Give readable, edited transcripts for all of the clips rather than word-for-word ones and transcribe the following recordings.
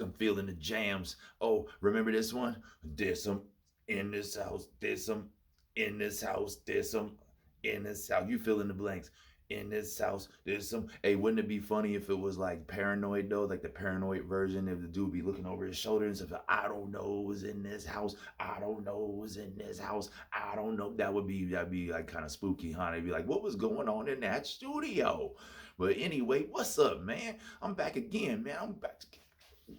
I'm feeling the jams. Oh, remember this one? There's some in this house. There's some in this house. There's some in this house. You fill in the blanks. In this house, there's some. Hey, wouldn't it be funny if it was like paranoid though, like the paranoid version? If the dude be looking over his shoulder and stuff, I don't know who's in this house. I don't know who's in this house. I don't know. That'd be like kind of spooky, huh? They'd be like, what was going on in that studio? But anyway, what's up, man? I'm back again, man. I'm back to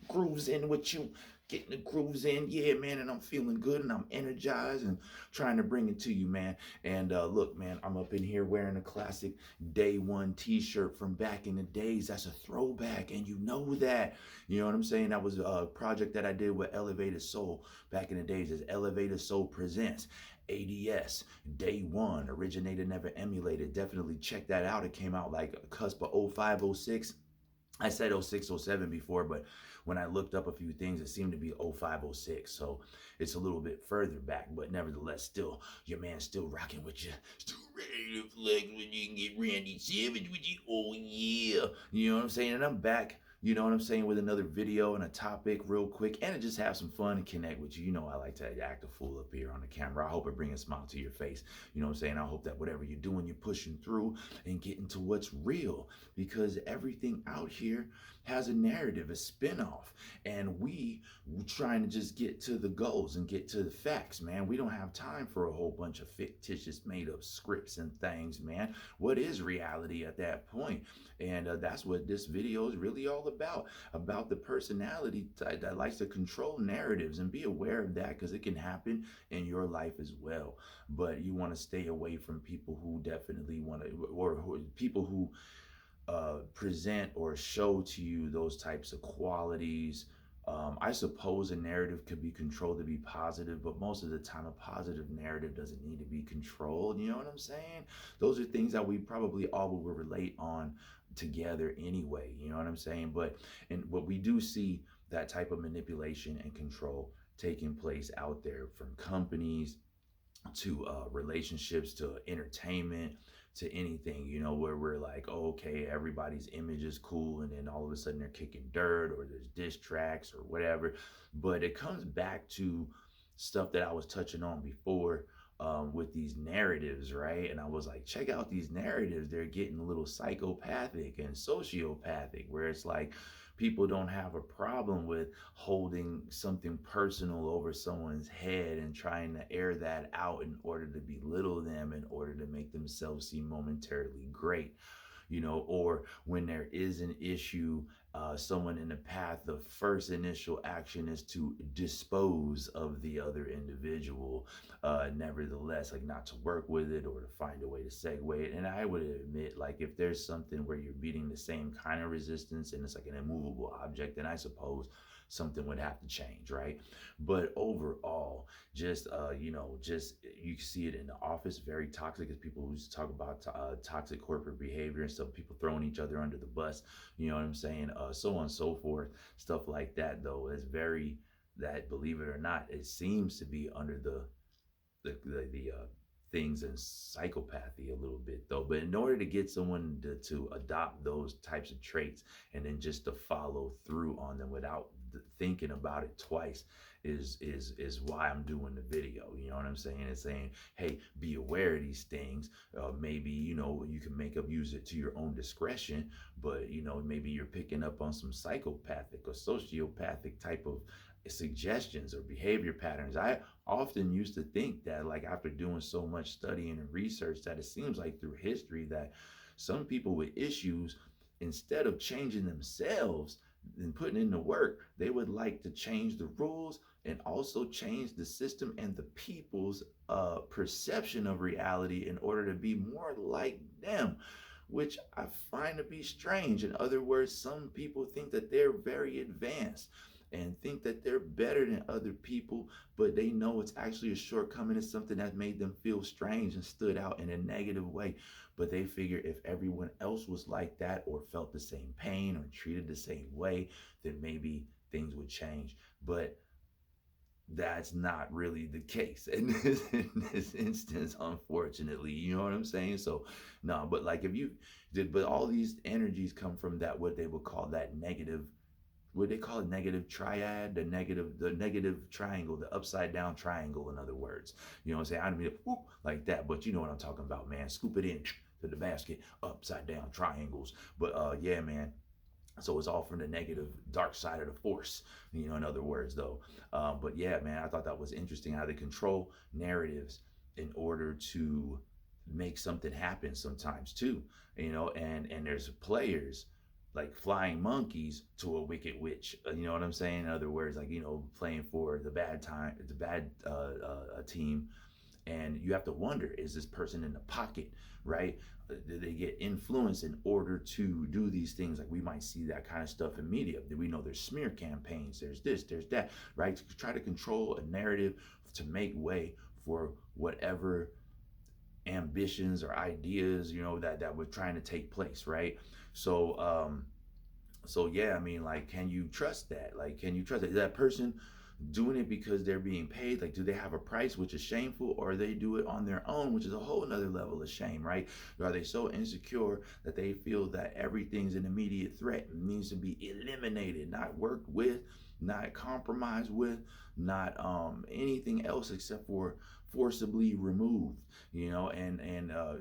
grooves in with you, getting the grooves in, yeah, man. And I'm feeling good and I'm energized and trying to bring it to you, man. And look, man, I'm up in here wearing a classic Day One T-shirt from back in the days. That's a throwback, and you know that. You know what I'm saying? That was a project that I did with Elevated Soul back in the days. As Elevated Soul presents A.D.S. Day One, originated, never emulated. Definitely check that out. It came out like a cusp of 05, '06. I said '06, '07 before, but when I looked up a few things, it seemed to be '05, '06. So it's a little bit further back, but nevertheless, still, your man's still rocking with you. Still ready to flex when you can get Randy Savage with you. Oh, yeah. You know what I'm saying? And I'm back. You know what I'm saying? With another video and a topic real quick, and to just have some fun and connect with you. You know, I like to act a fool up here on the camera. I hope it brings a smile to your face. You know what I'm saying? I hope that whatever you're doing, you're pushing through and getting to what's real, because everything out here has a narrative, a spinoff, and we trying to just get to the goals and get to the facts, man. We don't have time for a whole bunch of fictitious made up scripts and things, man. What is reality at that point? And that's what this video is really all about the personality that likes to control narratives, and be aware of that, because it can happen in your life as well. But you want to stay away from people who definitely want to, or people who present or show to you those types of qualities. I suppose a narrative could be controlled to be positive, but most of the time, a positive narrative doesn't need to be controlled. You know what I'm saying? Those are things that we probably all will relate on together anyway. You know what I'm saying? But and what we do see, that type of manipulation and control taking place out there, from companies to relationships to entertainment to anything, you know, where we're like, oh, okay, everybody's image is cool, and then all of a sudden they're kicking dirt, or there's diss tracks or whatever. But it comes back to stuff that I was touching on before, with these narratives, right? And I was like, check out these narratives. They're getting a little psychopathic and sociopathic, where it's like people don't have a problem with holding something personal over someone's head and trying to air that out in order to belittle them, in order to make themselves seem momentarily great. You know, or when there is an issue, someone in the path, the first initial action is to dispose of the other individual, nevertheless, like not to work with it or to find a way to segue it. And I would admit, like, if there's something where you're meeting the same kind of resistance and it's like an immovable object, then I suppose something would have to change, right? But overall, just just you see it in the office, very toxic, as people used to talk about toxic corporate behavior and stuff, people throwing each other under the bus. You know what I'm saying? So on and so forth. Stuff like that, though, is very, that, believe it or not, it seems to be under the things in psychopathy a little bit, though. But in order to get someone to adopt those types of traits and then just to follow through on them without thinking about it twice, is why I'm doing the video. You know what I'm saying? It's saying, hey, be aware of these things. Maybe, you know, you can use it to your own discretion, but, you know, maybe you're picking up on some psychopathic or sociopathic type of suggestions or behavior patterns. I often used to think that, like, after doing so much studying and research, that it seems like through history that some people with issues, instead of changing themselves and putting in the work, they would like to change the rules and also change the system and the people's perception of reality in order to be more like them, which I find to be strange. In other words, some people think that they're very advanced and think that they're better than other people, but they know it's actually a shortcoming. It's something that made them feel strange and stood out in a negative way. But they figure if everyone else was like that, or felt the same pain, or treated the same way, then maybe things would change. But that's not really the case in this instance, unfortunately. You know what I'm saying? So no, but like, if you did, but all these energies come from that, what they would call that negative what they call it, negative triad, the negative triangle, the upside down triangle, in other words. You know what I'm saying? I don't mean whoop like that, but you know what I'm talking about, man. Scoop it in to the basket, upside down triangles. But yeah, man. So it's all from the negative, dark side of the force, you know, in other words, though. But yeah, man, I thought that was interesting how they control narratives in order to make something happen sometimes too, you know. And there's players like flying monkeys to a wicked witch, you know what I'm saying? In other words, like, you know, playing for the bad team, and you have to wonder, is this person in the pocket, right? Do they get influence in order to do these things? Like, we might see that kind of stuff in media. We know there's smear campaigns, there's this, there's that, right? To try to control a narrative to make way for whatever ambitions or ideas, you know, that were trying to take place, right? So yeah, I mean, like, can you trust that? Like, can you trust that? Is that person doing it because they're being paid? Like, do they have a price, which is shameful, or they do it on their own, which is a whole nother level of shame, right? Or are they so insecure that they feel that everything's an immediate threat and needs to be eliminated, not worked with, not compromised with, not anything else except for forcibly removed, you know? And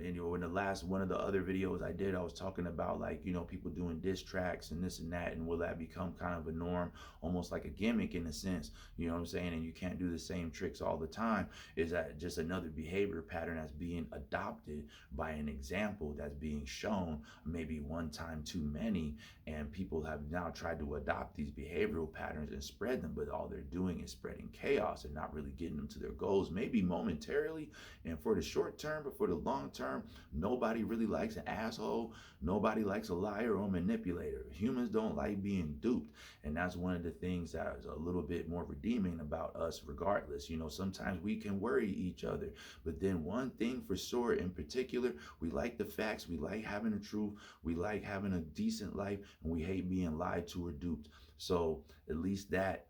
you know, in the last one of the other videos I did, I was talking about, like, you know, people doing diss tracks and this and that, and will that become kind of a norm, almost like a gimmick in a sense, you know what I'm saying? And you can't do the same tricks all the time. Is that just another behavior pattern that's being adopted by an example that's being shown maybe one time too many, and people have now tried to adopt these behavioral patterns and spread them, but all they're doing is spreading chaos and not really getting them to their goals, maybe momentarily and for the short term, but for the long term, nobody really likes an asshole. Nobody likes a liar or a manipulator. Humans don't like being duped. And that's one of the things that is a little bit more redeeming about us, regardless. You know, sometimes we can worry each other, but then one thing for sure in particular, we like the facts, we like having the truth, we like having a decent life, and we hate being lied to or duped. So at least that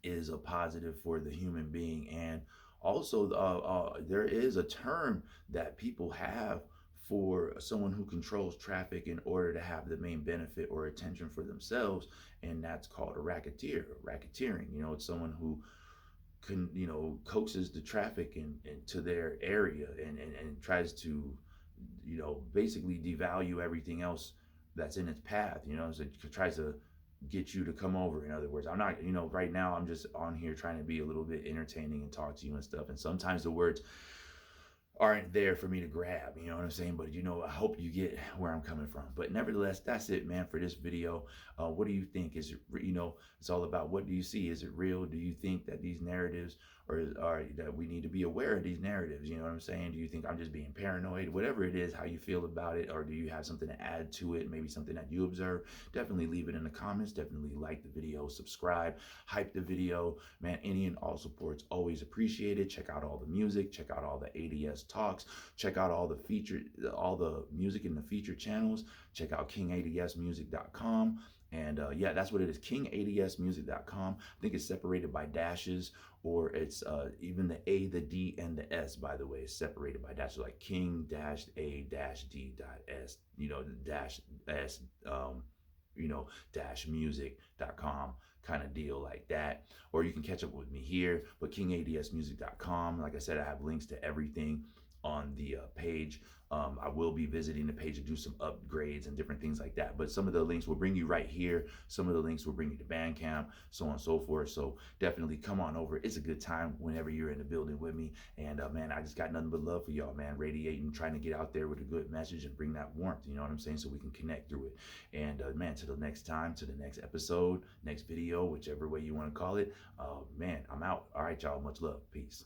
is a positive for the human being. And also, there is a term that people have for someone who controls traffic in order to have the main benefit or attention for themselves, and that's called a racketeer. Racketeering, you know, it's someone who can, you know, coaxes the traffic into their area, and tries to, you know, basically devalue everything else that's in its path, you know. So it tries to get you to come over. In other words, I'm not, you know, right now I'm just on here trying to be a little bit entertaining and talk to you and stuff, and sometimes the words aren't there for me to grab, you know what I'm saying? But, you know, I hope you get where I'm coming from. But nevertheless, that's it, man, for this video. What do you think? Is it, you know, it's all about, what do you see? Is it real? Do you think that these narratives are that we need to be aware of these narratives? You know what I'm saying? Do you think I'm just being paranoid? Whatever it is, how you feel about it, or do you have something to add to it? Maybe something that you observe? Definitely leave it in the comments. Definitely like the video, subscribe, hype the video, man. Any and all support's always appreciated. Check out all the music, check out all the A.D.S talks, check out all the music in the featured channels. Check out kingadsmusic.com. And yeah, that's what it is, kingadsmusic.com. I think it's separated by dashes, or it's even the A, the D, and the S, by the way, is separated by dashes, like king-a-d.s, you know, dash S, you know, dash music.com kind of deal, like that. Or you can catch up with me here, but kingadsmusic.com. Like I said, I have links to everything on the page. I will be visiting the page to do some upgrades and different things like that. But some of the links will bring you right here. Some of the links will bring you to Bandcamp, so on and so forth. So definitely come on over. It's a good time whenever you're in the building with me. And man, I just got nothing but love for y'all, man. Radiating, trying to get out there with a good message and bring that warmth, you know what I'm saying? So we can connect through it. And man, to the next time, to the next episode, next video, whichever way you want to call it. Man, I'm out. All right, y'all. Much love. Peace.